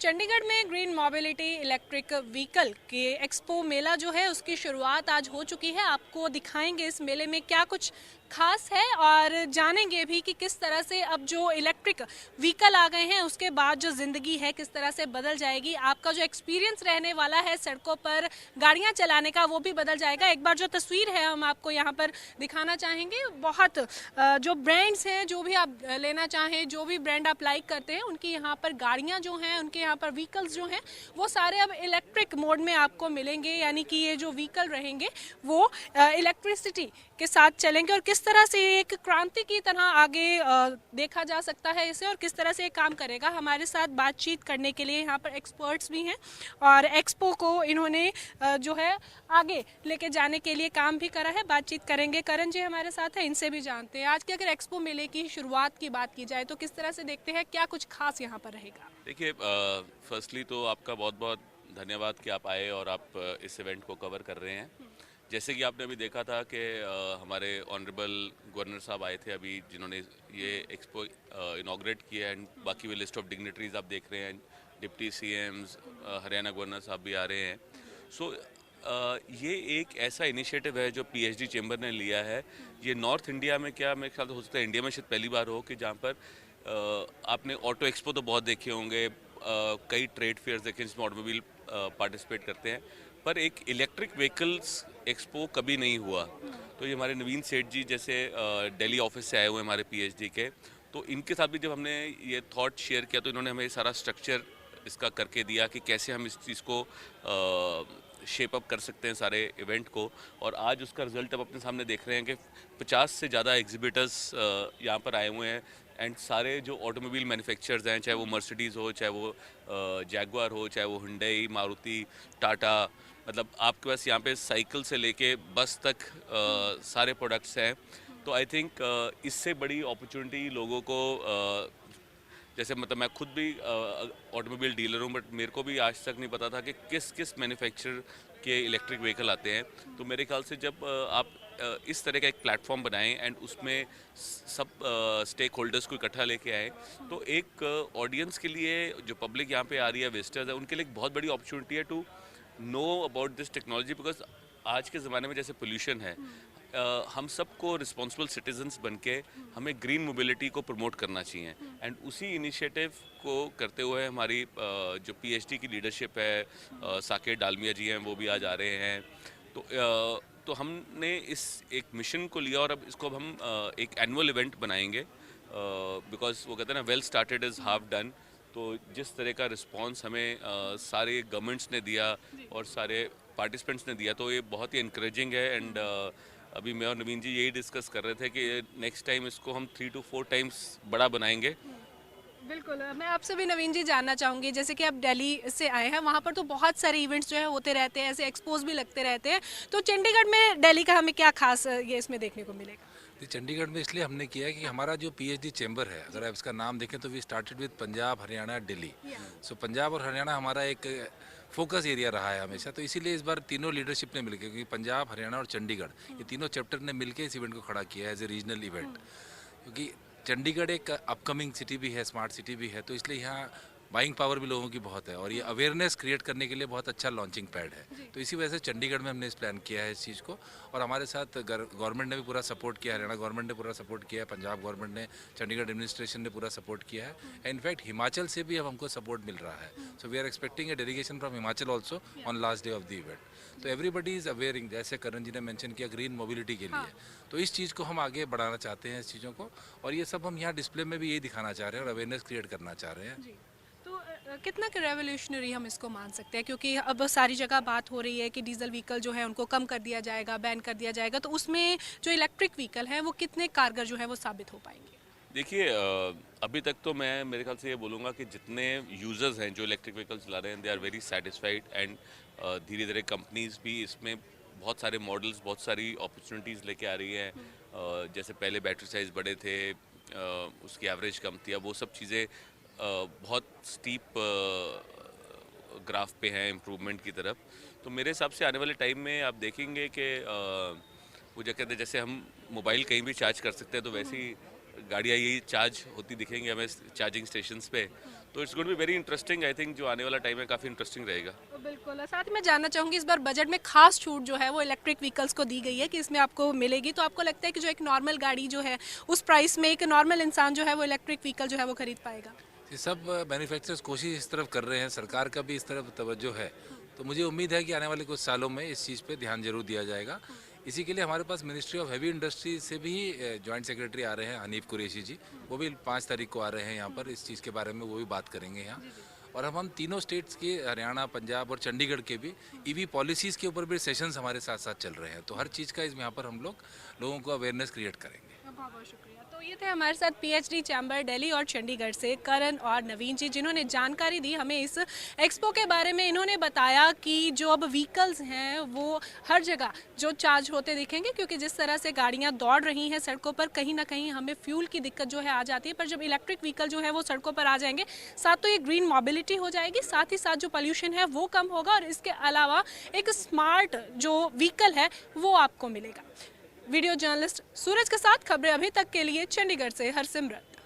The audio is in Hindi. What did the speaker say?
चंडीगढ़ में ग्रीन मोबिलिटी इलेक्ट्रिक व्हीकल के एक्सपो मेला जो है उसकी शुरुआत आज हो चुकी है। आपको दिखाएंगे इस मेले में क्या कुछ खास है और जानेंगे भी कि किस तरह से अब जो इलेक्ट्रिक व्हीकल आ गए हैं उसके बाद जो ज़िंदगी है किस तरह से बदल जाएगी। आपका जो एक्सपीरियंस रहने वाला है सड़कों पर गाड़ियां चलाने का वो भी बदल जाएगा। एक बार जो तस्वीर है हम आपको यहाँ पर दिखाना चाहेंगे। बहुत जो ब्रांड्स हैं, जो भी आप लेना चाहें, जो भी ब्रांड आप लाइक करते हैं, उनकी यहाँ पर गाड़ियाँ जो हैं, उनके यहाँ पर व्हीकल्स जो हैं वो सारे अब इलेक्ट्रिक मोड में आपको मिलेंगे। यानी कि ये जो व्हीकल रहेंगे वो इलेक्ट्रिसिटी के साथ चलेंगे और किस तरह से एक क्रांति की तरह आगे देखा जा सकता है इसे और किस तरह से ये काम करेगा। हमारे साथ बातचीत करने के लिए यहाँ पर एक्सपर्ट्स भी हैं और एक्सपो को इन्होंने जो है आगे लेके जाने के लिए काम भी करा है। बातचीत करेंगे, करण जी हमारे साथ है, इनसे भी जानते हैं आज के अगर एक्सपो मेले की शुरुआत की बात की जाए तो किस तरह से देखते हैं, क्या कुछ खास यहाँ पर रहेगा। देखिए, फर्स्टली तो आपका बहुत बहुत धन्यवाद कि आप आए और आप इस इवेंट को कवर कर रहे हैं। जैसे कि आपने अभी देखा था कि हमारे ऑनरेबल गवर्नर साहब आए थे अभी, जिन्होंने ये एक्सपो इनॉग्रेट किया है। एंड बाकी भी लिस्ट ऑफ डिग्निटरीज आप देख रहे हैं, डिप्टी सीएम्स, हरियाणा गवर्नर साहब भी आ रहे हैं। सो ये एक ऐसा इनिशिएटिव है जो पीएचडी चेंबर ने लिया है। ये नॉर्थ इंडिया में, क्या मेरे ख्याल से हो सकता है इंडिया में शायद पहली बार हो कि जहाँ पर आपने ऑटो एक्सपो तो बहुत देखे होंगे, कई ट्रेड फेयर्स देखे जिसमें ऑटोमोबाइल पार्टिसिपेट करते हैं, पर एक इलेक्ट्रिक व्हीकल्स एक्सपो कभी नहीं हुआ। तो ये हमारे नवीन सेठ जी जैसे दिल्ली ऑफिस से आए हुए हमारे पीएचडी के, तो इनके साथ भी जब हमने ये थॉट शेयर किया तो इन्होंने हमें सारा स्ट्रक्चर इसका करके दिया कि कैसे हम इस चीज़ को शेप अप कर सकते हैं सारे इवेंट को। और आज उसका रिजल्ट अब अपने सामने देख रहे हैं कि 50 से ज़्यादा एग्जिबिटर्स यहाँ पर आए हुए हैं। एंड सारे जो ऑटोमोबाइल मैन्युफैक्चरर्स हैं, चाहे वो मर्सिडीज़ हो, चाहे वो जैगुआर हो, चाहे वो हुंडई, मारुति, टाटा, मतलब आपके पास यहाँ पे साइकिल से लेके बस तक सारे प्रोडक्ट्स हैं। तो आई थिंक इससे बड़ी अपॉर्चुनिटी लोगों को जैसे मतलब मैं खुद भी ऑटोमोबाइल डीलर हूँ, बट मेरे को भी आज तक नहीं पता था कि किस किस मैन्युफैक्चरर के इलेक्ट्रिक व्हीकल आते हैं। तो मेरे ख्याल से जब आप इस तरह का एक प्लेटफॉर्म बनाएं एंड उसमें सब स्टेक होल्डर्स को इकट्ठा लेके आए, तो एक ऑडियंस के लिए, जो पब्लिक यहाँ पे आ रही है, विजिटर्स है, उनके लिए एक बहुत बड़ी अपॉर्चुनिटी है to know about this technology. Because आज के ज़माने में जैसे पोल्यूशन है, हम सबको रिस्पॉन्सिबल सिटीजन्स बन के हमें ग्रीन मोबिलिटी को प्रमोट करना चाहिए। एंड उसी इनिशिएटिव को करते हुए हमारी जो पीएचडी की लीडरशिप है, साकेत डालमिया जी हैं, वो भी आज आ रहे हैं। तो हमने इस एक मिशन को लिया और अब इसको अब हम एक एनुअल इवेंट बनाएंगे, बिकॉज वो कहते हैं ना, well started is half done. तो जिस तरह का रिस्पांस हमें सारे गवर्नमेंट्स ने दिया और सारे पार्टिसिपेंट्स ने दिया, तो ये बहुत ही इनक्रेजिंग है। एंड अभी मैं और नवीन जी यही डिस्कस कर रहे थे कि नेक्स्ट टाइम इसको हम 3 to 4 टाइम्स बड़ा बनाएंगे। बिल्कुल, मैं आपसे भी नवीन जी जानना चाहूँगी, जैसे कि आप दिल्ली से आए हैं, वहाँ पर तो बहुत सारे इवेंट्स जो है होते रहते हैं, ऐसे एक्सपोज भी लगते रहते हैं। तो चंडीगढ़ में दिल्ली का हमें क्या खास ये इसमें देखने को मिलेगा। तो चंडीगढ़ में इसलिए हमने किया है कि हमारा जो पीएचडी चेंबर है, अगर आप इसका नाम देखें तो we started with Punjab, Haryana, Delhi. So Punjab और हरियाणा हमारा एक फोकस एरिया रहा है हमेशा। तो इसीलिए इस बार तीनों लीडरशिप ने मिलकर, क्योंकि पंजाब, हरियाणा और चंडीगढ़, ये तीनों चैप्टर ने मिलकर इस इवेंट को खड़ा किया है एज ए रीजनल इवेंट। क्योंकि चंडीगढ़ एक अपकमिंग सिटी भी है, स्मार्ट सिटी भी है, तो इसलिए यहाँ बाइंग पावर भी लोगों की बहुत है और ये अवेयरनेस क्रिएट करने के लिए बहुत अच्छा लॉन्चिंग पैड है। तो इसी वजह से चंडीगढ़ में हमने इस प्लान किया है इस चीज़ को। और हमारे साथ गवर्नमेंट ने भी पूरा सपोर्ट किया, हरियाणा गवर्नमेंट ने पूरा सपोर्ट किया है, पंजाब गवर्नमेंट ने, चंडीगढ़ एडमिनिस्ट्रेशन ने पूरा सपोर्ट किया है। इनफैक्ट हिमाचल से भी अब हमको सपोर्ट मिल रहा है। So we are expecting a delegation from Himachal also on last day of the event. तो एवरीबडी इज़ अवेयरिंग, जैसे करण जी ने मेंशन किया, ग्रीन मोबिलिटी के लिए। तो इस चीज़ को हम आगे बढ़ाना चाहते हैं, इस चीज़ों को, और ये सब हम यहाँ डिस्प्ले में भी यही दिखाना चाह रहे हैं और अवेयरनेस क्रिएट करना चाह रहे हैं। तो कितना रेवोल्यूशनरी हम इसको मान सकते हैं, क्योंकि अब सारी जगह बात हो रही है कि डीजल व्हीकल जो है उनको कम कर दिया जाएगा, बैन कर दिया जाएगा, तो उसमें जो इलेक्ट्रिक व्हीकल हैं वो कितने कारगर जो है वो साबित हो पाएंगे। देखिए, अभी तक तो मैं मेरे ख्याल से ये बोलूँगा कि जितने यूज़र्स हैं जो इलेक्ट्रिक व्हीकल चला रहे हैं, they are very satisfied. And धीरे धीरे कंपनीज भी इसमें बहुत सारे मॉडल्स, बहुत सारी अपॉर्चुनिटीज़ लेके आ रही हैं। जैसे पहले बैटरी साइज़ बड़े थे, उसकी एवरेज कम थी, अब वो सब चीज़ें बहुत स्टीप ग्राफ पे हैं इम्प्रूवमेंट की तरफ। तो मेरे हिसाब से आने वाले टाइम में आप देखेंगे कि वो जो कहते हैं, जैसे हम मोबाइल कहीं भी चार्ज कर सकते हैं, तो वैसे ही गाड़ियाँ यही चार्ज होती दिखेंगी हमें चार्जिंग स्टेशंस पे, तो it's going to be very interesting. I think जो आने वाला टाइम है काफ़ी इंटरेस्टिंग रहेगा। बिल्कुल, और साथ ही मैं जानना चाहूँगी इस बार बजट में खास छूट जो है वो इलेक्ट्रिक व्हीकल्स को दी गई है कि इसमें आपको मिलेगी, तो आपको लगता है कि जो एक नॉर्मल गाड़ी जो है उस प्राइस में एक नॉर्मल इंसान जो है वो इलेक्ट्रिक व्हीकल जो है वो खरीद पाएगा? ये सब मैन्युफैक्चरर्स कोशिश इस तरफ कर रहे हैं, सरकार का भी इस तरफ तवज्जो है, तो मुझे उम्मीद है कि आने वाले कुछ सालों में इस चीज़ पे ध्यान जरूर दिया जाएगा। इसी के लिए हमारे पास मिनिस्ट्री ऑफ हैवी इंडस्ट्री से भी जॉइंट सेक्रेटरी आ रहे हैं, हनीफ कुरैशी जी, वो भी 5 तारीख को आ रहे हैं यहाँ पर, इस चीज़ के बारे में वो भी बात करेंगे यहाँ। और हम तीनों स्टेट्स के, हरियाणा, पंजाब और चंडीगढ़ के भी ईवी पॉलिसीज़ के ऊपर भी सेशंस हमारे साथ साथ चल रहे हैं, तो हर चीज़ का यहाँ पर हम लोग लोगों को अवेयरनेस क्रिएट करेंगे। बहुत बहुत शुक्रिया। तो ये थे हमारे साथ पीएचडी चैम्बर दिल्ली और चंडीगढ़ से करण और नवीन जी, जिन्होंने जानकारी दी हमें इस एक्सपो के बारे में। इन्होंने बताया कि जो अब व्हीकल्स हैं वो हर जगह जो चार्ज होते दिखेंगे, क्योंकि जिस तरह से गाड़ियां दौड़ रही हैं सड़कों पर, कहीं ना कहीं हमें फ्यूल की दिक्कत जो है आ जाती है, पर जब इलेक्ट्रिक व्हीकल जो है वो सड़कों पर आ जाएंगे, साथ तो ये ग्रीन मोबिलिटी हो जाएगी, साथ ही साथ जो पॉल्यूशन है वो कम होगा, और इसके अलावा एक स्मार्ट जो व्हीकल है वो आपको मिलेगा। वीडियो जर्नलिस्ट सूरज के साथ खबरें अभी तक के लिए चंडीगढ़ से हरसिमरत।